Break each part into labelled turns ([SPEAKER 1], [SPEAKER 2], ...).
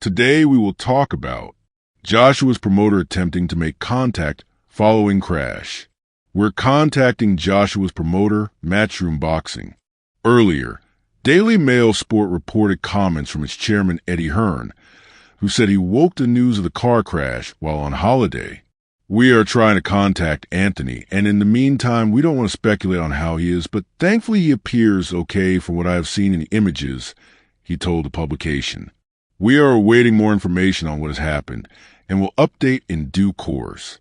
[SPEAKER 1] Today we will talk about Joshua's promoter attempting to make contact following crash. We're contacting Joshua's promoter, Matchroom Boxing. Earlier, Daily Mail Sport reported comments from its chairman Eddie Hearn, who said he woke to news of the car crash while on holiday. We are trying to contact Anthony, and in the meantime, we don't want to speculate on how he is, but thankfully he appears okay from what I have seen in the images, he told the publication. We are awaiting more information on what has happened, and will update in due course.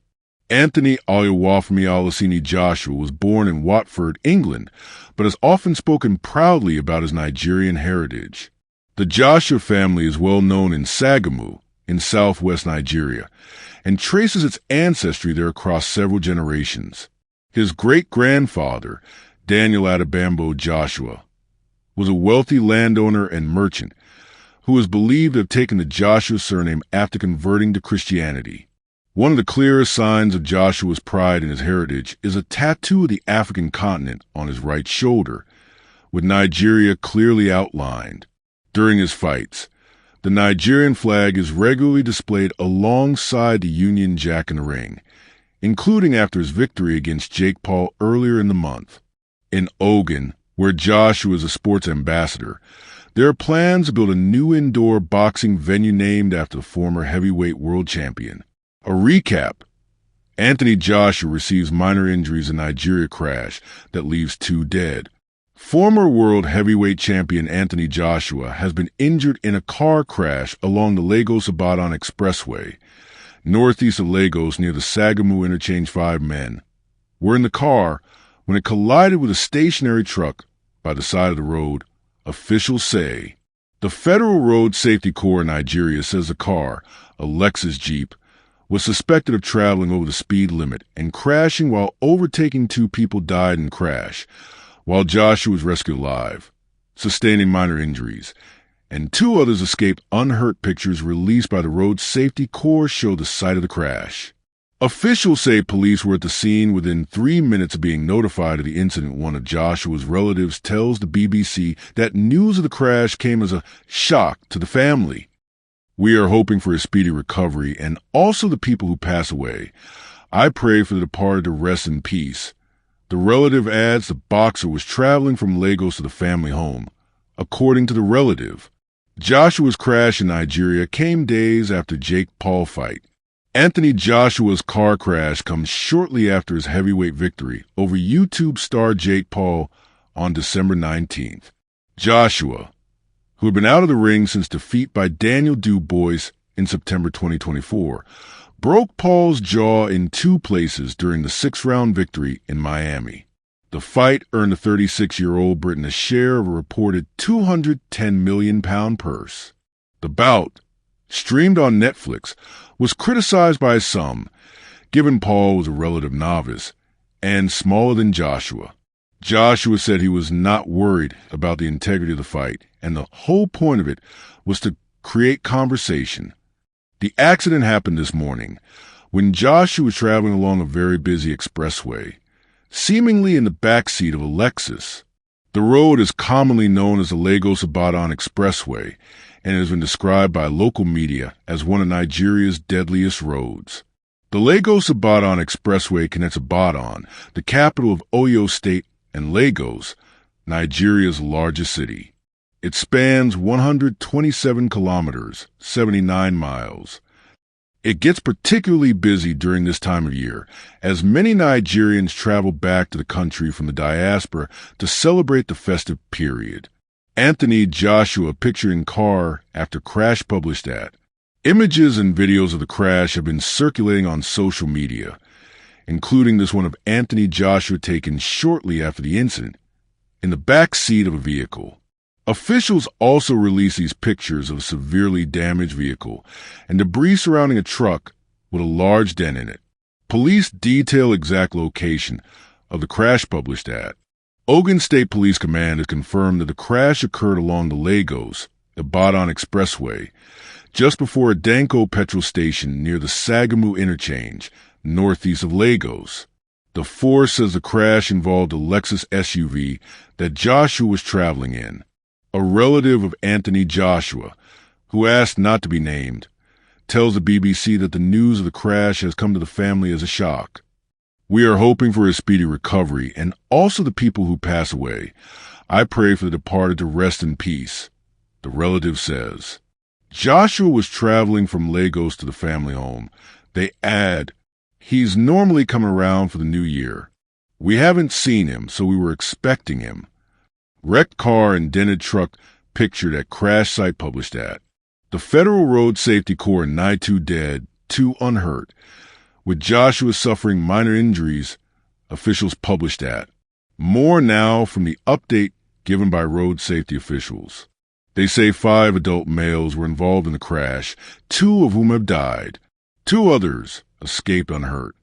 [SPEAKER 1] Anthony Oluwafemi Olaseni Joshua was born in Watford, England, but has often spoken proudly about his Nigerian heritage. The Joshua family is well known in Sagamu, in southwest Nigeria, and traces its ancestry there across several generations. His great-grandfather, Daniel Adebambo Joshua, was a wealthy landowner and merchant who is believed to have taken the Joshua surname after converting to Christianity. One of the clearest signs of Joshua's pride in his heritage is a tattoo of the African continent on his right shoulder, with Nigeria clearly outlined. During his fights, the Nigerian flag is regularly displayed alongside the Union Jack in the ring, including after his victory against Jake Paul earlier in the month. In Ogun, where Joshua is a sports ambassador, there are plans to build a new indoor boxing venue named after the former heavyweight world champion. A recap: Anthony Joshua receives minor injuries in Nigeria crash that leaves 2 dead. Former world heavyweight champion Anthony Joshua has been injured in a car crash along the Lagos-Ibadan Expressway, northeast of Lagos near the Sagamu Interchange. 5 men were in the car when it collided with a stationary truck by the side of the road, officials say. The Federal Road Safety Corps in Nigeria says the car, a Lexus Jeep, was suspected of traveling over the speed limit and crashing while overtaking. 2 people died in the crash, while Joshua was rescued alive, sustaining minor injuries, and 2 others escaped unhurt. Pictures released by the Road Safety Corps show the site of the crash. Officials say police were at the scene within 3 minutes of being notified of the incident. One of Joshua's relatives tells the BBC that news of the crash came as a shock to the family. We are hoping for a speedy recovery and also the people who pass away. I pray for the departed to rest in peace. The relative adds the boxer was traveling from Lagos to the family home. According to the relative, Joshua's crash in Nigeria came days after Jake Paul fight. Anthony Joshua's car crash comes shortly after his heavyweight victory over YouTube star Jake Paul on December 19th. Joshua, who had been out of the ring since defeat by Daniel Dubois in September 2024, broke Paul's jaw in 2 places during the 6th-round victory in Miami. The fight earned the 36-year-old Briton a share of a reported £210 million purse. The bout, streamed on Netflix, was criticized by some, given Paul was a relative novice and smaller than Joshua. Joshua said he was not worried about the integrity of the fight, and the whole point of it was to create conversation. The accident happened this morning when Joshua was traveling along a very busy expressway, seemingly in the back seat of a Lexus. The road is commonly known as the Lagos-Ibadan Expressway and has been described by local media as one of Nigeria's deadliest roads. The Lagos-Ibadan Expressway connects Ibadan, the capital of Oyo State, and Lagos, Nigeria's largest city. It spans 127 kilometers, 79 miles. It gets particularly busy during this time of year, as many Nigerians travel back to the country from the diaspora to celebrate the festive period. Anthony Joshua pictured in car after crash published at. Images and videos of the crash have been circulating on social media, including this one of Anthony Joshua taken shortly after the incident, in the back seat of a vehicle. Officials also released these pictures of a severely damaged vehicle and debris surrounding a truck with a large dent in it. Police detail exact location of the crash published at. Ogun State Police Command has confirmed that the crash occurred along the Lagos-Ibadan Expressway, just before a Danko petrol station near the Sagamu Interchange, northeast of Lagos. The force says the crash involved a Lexus SUV that Joshua was traveling in. A relative of Anthony Joshua, who asked not to be named, tells the BBC that the news of the crash has come to the family as a shock. We are hoping for a speedy recovery and also the people who pass away. I pray for the departed to rest in peace, the relative says. Joshua was traveling from Lagos to the family home. They add, he's normally coming around for the new year. We haven't seen him, so we were expecting him. Wrecked car and dented truck pictured at crash site published at. The Federal Road Safety Corps and 2 dead, 2 unhurt. With Joshua suffering minor injuries, officials published at. More now from the update given by road safety officials. They say 5 adult males were involved in the crash, 2 of whom have died. 2 others escaped unhurt.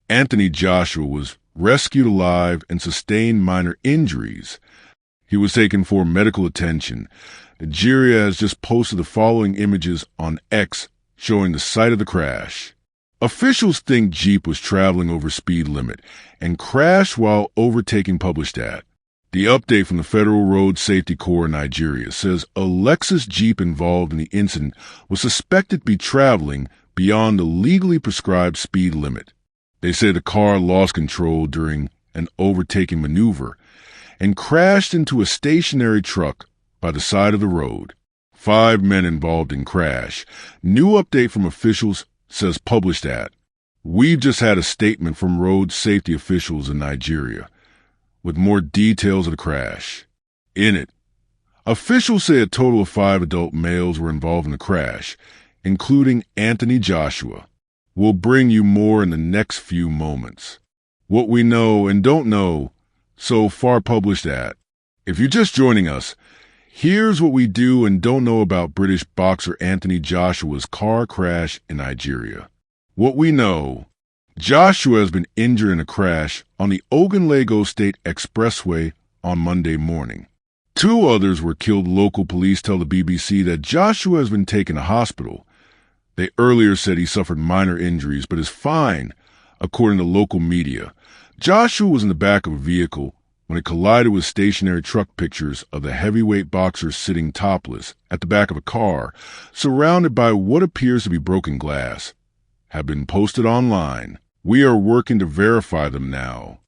[SPEAKER 1] Anthony Joshua was rescued alive and sustained minor injuries. He was taken for medical attention. Nigeria has just posted the following images on X showing the site of the crash. Officials think Jeep was traveling over speed limit and crashed while overtaking published at. The update from the Federal Road Safety Corps in Nigeria says a Lexus Jeep involved in the incident was suspected to be traveling beyond the legally prescribed speed limit. They say the car lost control during an overtaking maneuver and crashed into a stationary truck by the side of the road. 5 men involved in crash. New update from officials says published at. We've just had a statement from road safety officials in Nigeria with more details of the crash. In it, officials say a total of 5 adult males were involved in the crash, including Anthony Joshua. We'll bring you more in the next few moments. What we know and don't know so far published at. If you're just joining us, here's what we do and don't know about British boxer Anthony Joshua's car crash in Nigeria. What we know: Joshua has been injured in a crash on the Ogun-Lagos State Expressway on Monday morning. 2 others were killed. Local police tell the BBC that Joshua has been taken to hospital. They earlier said he suffered minor injuries but is fine, according to local media. Joshua was in the back of a vehicle when it collided with stationary truck. Pictures of the heavyweight boxer sitting topless at the back of a car, surrounded by what appears to be broken glass, have been posted online. We are working to verify them now.